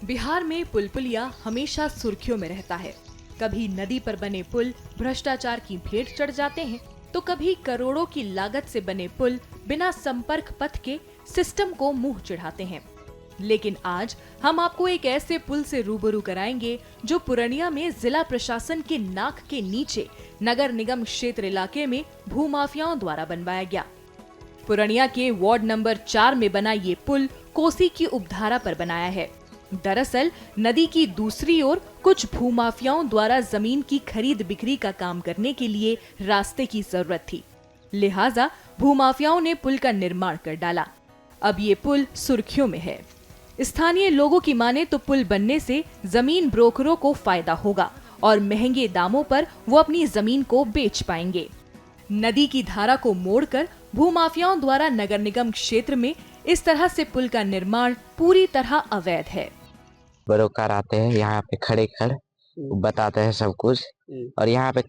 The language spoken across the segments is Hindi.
बिहार में पुल-पुलिया हमेशा सुर्खियों में रहता है। कभी नदी पर बने पुल भ्रष्टाचार की भेंट चढ़ जाते हैं, तो कभी करोड़ों की लागत से बने पुल बिना संपर्क पथ के सिस्टम को मुंह चिढ़ाते हैं। लेकिन आज हम आपको एक ऐसे पुल से रूबरू कराएंगे जो पूर्णिया में जिला प्रशासन के नाक के नीचे नगर निगम क्षेत्र इलाके में भूमाफियाओं द्वारा बनवाया गया। पूर्णिया के वार्ड नंबर 4 में बना ये पुल कोसी की उपधारा पर बनाया है। दरअसल नदी की दूसरी ओर कुछ भूमाफियाओं द्वारा जमीन की खरीद बिक्री का काम करने के लिए रास्ते की जरूरत थी, लिहाजा भूमाफियाओं ने पुल का निर्माण कर डाला। अब ये पुल सुर्खियों में है। स्थानीय लोगों की माने तो पुल बनने से जमीन ब्रोकरों को फायदा होगा और महंगे दामों पर वो अपनी जमीन को बेच पाएंगे। नदी की धारा को मोड़कर भूमाफियाओं द्वारा नगर निगम क्षेत्र में इस तरह से पुल का निर्माण पूरी तरह अवैध है। ब्रोकर आते हैं यहाँ पे खड़े बताते हैं सब कुछ। और यहाँ पे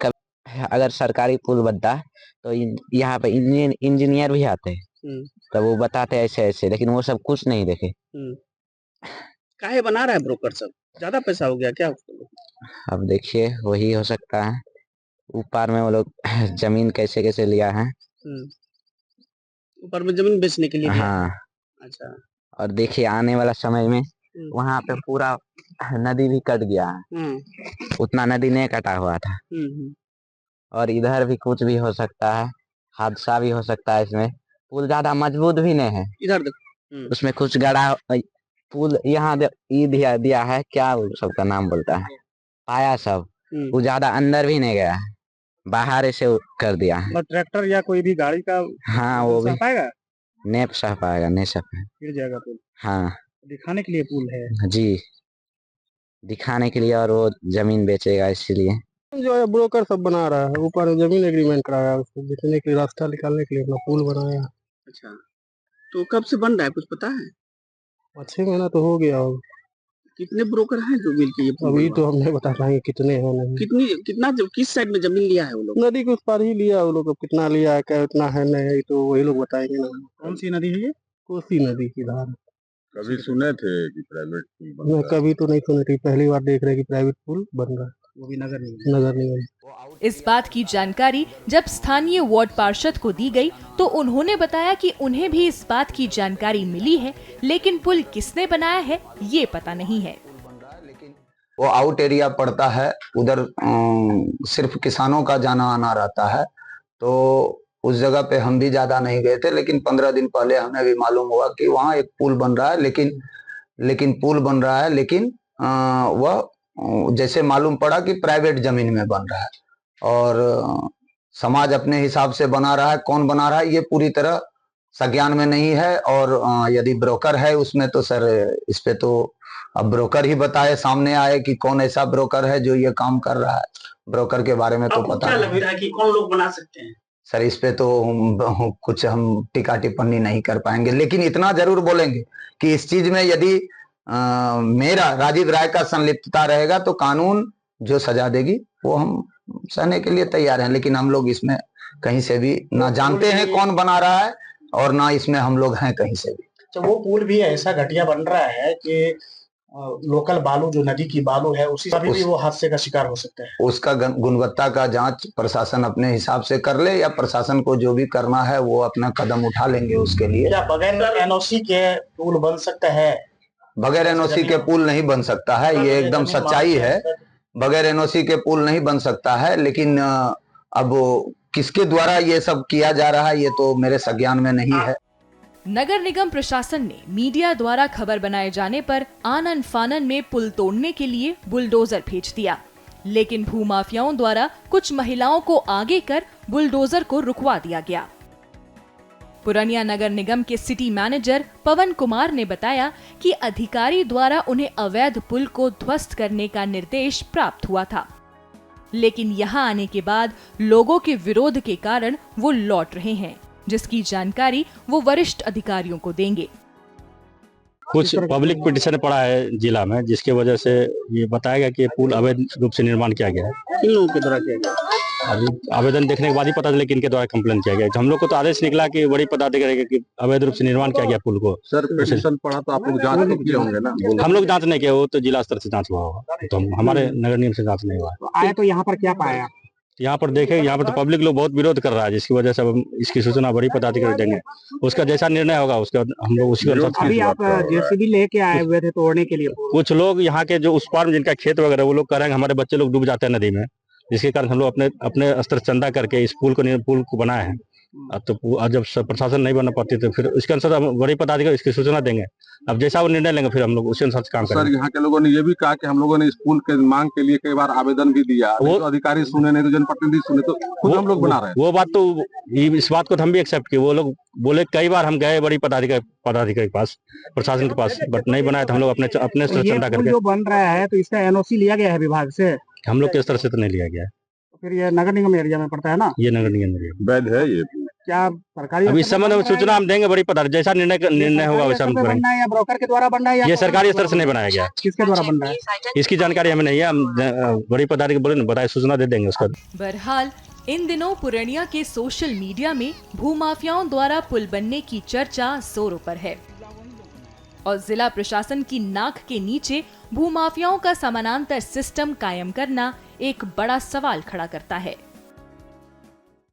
अगर सरकारी पुल बनता है तो यहाँ पे इंजीनियर भी आते हैं, तो वो बताते हैं ऐसे ऐसे, लेकिन वो सब कुछ नहीं देखे। काहे बना रहा है ब्रोकर सब? ज्यादा पैसा हो गया क्या उसको? अब देखिए वही हो सकता है। ऊपर में वो लोग जमीन कैसे कैसे लिया है, ऊपर में जमीन बेचने के लिए लिया? हाँ। अच्छा। और देखिए आने वाला समय में वहाँ पे पूरा नदी भी कट गया है, उतना नदी नहीं कटा हुआ था। और इधर भी कुछ भी हो सकता है, हादसा भी हो सकता है। इसमें पुल ज्यादा मजबूत भी नहीं है। इधर उसमें कुछ गड़ा पुल यहाँ दिया है, क्या सबका नाम बोलता है, पाया सब, वो ज्यादा अंदर भी नहीं गया है, बाहर ऐसे कर दिया है। ट्रैक्टर या कोई भी गाड़ी का हाँ वो भी पाएगा, नहीं सह पाएगा, नहीं सह गिर जाएगा पुल। हाँ दिखाने के लिए पुल है जी, दिखाने के लिए, और वो जमीन बेचेगा इसीलिए। जो है ब्रोकर सब बना रहा है, ऊपर जमीन एग्रीमेंट कराया, उसको बेचने के लिए, रास्ता निकालने के लिए अपना पुल बनाया। अच्छा, तो कब से बन रहा है कुछ पता है? 6 महीना तो हो गया। कितने ब्रोकर हैं जो मिलके ये पुल? अभी तो हम नहीं बता पाएंगे कितने हैं। नहीं कितना किस साइड में जमीन लिया है वो लोग? नदी के उस पार ही लिया वो लोग। कितना लिया है, क्या इतना है नहीं, तो वही लोग बताएंगे ना। कौन सी नदी है ये? कोसी नदी की धार। कभी सुने थे कि प्राइवेट पुल बन रहा है? कभी तो नहीं सुने थे, पहली बार देख रहे हैं कि प्राइवेट पुल बन रहा है, वो भी नगर निगम। इस बात की जानकारी जब स्थानीय वार्ड पार्षद को दी गई तो उन्होंने बताया कि उन्हें भी इस बात की जानकारी मिली है, लेकिन पुल किसने बनाया है ये पता नहीं है। वो आउट एरिया पड़ता है, उधर सिर्फ किसानों का जाना आना रहता है, तो उस जगह पे हम भी ज्यादा नहीं गए थे। लेकिन 15 दिन पहले हमें भी मालूम हुआ कि वहाँ एक पुल बन रहा है, लेकिन पुल बन रहा है, लेकिन वह जैसे मालूम पड़ा कि प्राइवेट जमीन में बन रहा है, और समाज अपने हिसाब से बना रहा है। कौन बना रहा है ये पूरी तरह संज्ञान में नहीं है। और यदि ब्रोकर है उसमें, तो सर इस पे तो अब ब्रोकर ही बताए, सामने आए कि कौन ऐसा ब्रोकर है जो ये काम कर रहा है। ब्रोकर के बारे में तो पता क्या लगता है कि कौन लोग बना सकते हैं? सर इस पे तो कुछ हम टीका टिप्पणी नहीं कर पाएंगे, लेकिन इतना जरूर बोलेंगे कि इस चीज में यदि मेरा राजीव राय का संलिप्तता रहेगा तो कानून जो सजा देगी वो हम सहने के लिए तैयार हैं। लेकिन हम लोग इसमें कहीं से भी ना जानते हैं कौन बना रहा है, और ना इसमें हम लोग हैं कहीं से भी। तो वो पुल भी ऐसा घटिया बन रहा है कि लोकल बालू, जो नदी की बालू है, उसी से भी वो हादसे का शिकार हो सकता है। उसका गुणवत्ता का जांच प्रशासन अपने हिसाब से कर ले, या प्रशासन को जो भी करना है वो अपना कदम उठा लेंगे उसके लिए। क्या बगैर एनओसी के पुल बन सकता है? बगैर एनओसी के पुल नहीं बन सकता है, ये एकदम सच्चाई है। बगैर एनओसी के पुल नहीं बन सकता है, लेकिन अब किसके द्वारा ये सब किया जा रहा है ये तो मेरे संज्ञान में नहीं है। नगर निगम प्रशासन ने मीडिया द्वारा खबर बनाए जाने पर आनन फानन में पुल तोड़ने के लिए बुलडोजर भेज दिया, लेकिन भूमाफियाओं द्वारा कुछ महिलाओं को आगे कर बुलडोजर को रुकवा दिया गया। पूर्णिया नगर निगम के सिटी मैनेजर पवन कुमार ने बताया कि अधिकारी द्वारा उन्हें अवैध पुल को ध्वस्त करने का निर्देश प्राप्त हुआ था, लेकिन यहां आने के बाद लोगों के विरोध के कारण वो लौट रहे हैं, जिसकी जानकारी वो वरिष्ठ अधिकारियों को देंगे। कुछ पब्लिक पिटीशन पड़ा है जिला में, जिसके वजह से ये बताया गया कि पुल अवैध रूप से निर्माण किया गया है। किन लोगों के द्वारा किया गया? अभी आवेदन देखने के बाद ही पता चला कि इनके द्वारा कंप्लेन किया गया। हम लोग को तो आदेश निकला कि बड़ी पदाधिकारी कि अवैध रूप से निर्माण किया गया पुल को। सर पिटीशन पढ़ा तो आप लोग जांच नहीं किए होंगे ना? हम लोग जांच नहीं किया, वो तो जिला स्तर से जांच हुआ होगा, तो हमारे नगर निगम से जांच नहीं हुआ। आए तो यहाँ पर क्या पाया? यहाँ पर देखे, यहाँ पर तो पब्लिक लोग बहुत विरोध कर रहा है, जिसकी वजह से अब इसकी सूचना बड़ी पदाधिकारी देंगे। उसका जैसा निर्णय होगा उसके बाद हम लोग उसी अनुसार। अभी आप जेसीबी लेके आए हुए थे तोड़ने के लिए? कुछ लोग यहाँ के जो उस पार में जिनका खेत वगैरह, वो लोग कह रहे हैं हमारे बच्चे लोग डूब जाते हैं नदी में, जिसके कारण हम लोग अपने स्तर चंदा करके इस पुल को बनाए हैं। अब तो जब प्रशासन नहीं बना पाती तो फिर उसके अनुसार हम बड़ी पदाधिकारी इसकी सूचना देंगे। अब जैसा वो निर्णय लेंगे फिर हम लोग उसी अनुसार काम करेंगे। सर यहाँ के लोगों ने ये भी कहा कि हम लोगों ने इस पुल के मांग के लिए कई बार आवेदन भी दिया, वो तो अधिकारी सुने नहीं, तो जनप्रतिनिधि सुने, तो खुद हम लोग बना रहे हैं। वो बात तो इस बात को तो हम भी एक्सेप्ट किए। वो लोग बोले कई बार हम गए बड़ी पदाधिकारी के पास, प्रशासन के पास, बट नहीं बनाया। तो हम लोग अपने स्तर चंदा करके जो बन रहा है तो इसका एनओसी लिया गया है विभाग से? हम लोग के स्तर से तो नहीं लिया गया है। फिर ये नगर निगम एरिया में पड़ता है ना? ये नगर निगम एरिया वैध है ये? क्या सरकारी? अभी इस संबंध में सूचना हम देंगे बड़ी पदाधिकारी, जैसा निर्णय होगा वैसा हम करेंगे। या ब्रोकर के द्वारा बन रहा है? ये सरकारी स्तर से नहीं बनाया गया। किसके द्वारा बन रहा है इसकी जानकारी हमें नहीं है। हम बड़ी पदाधिकारी बोले बताए, सूचना दे देंगे उसका। बहरहाल इन दिनों पूर्णिया के सोशल मीडिया में भूमाफियाओं द्वारा पुल बनने की चर्चा जोरों पर है और जिला प्रशासन की नाक के नीचे भूमाफियाओं का समानांतर सिस्टम कायम करना एक बड़ा सवाल खड़ा करता है।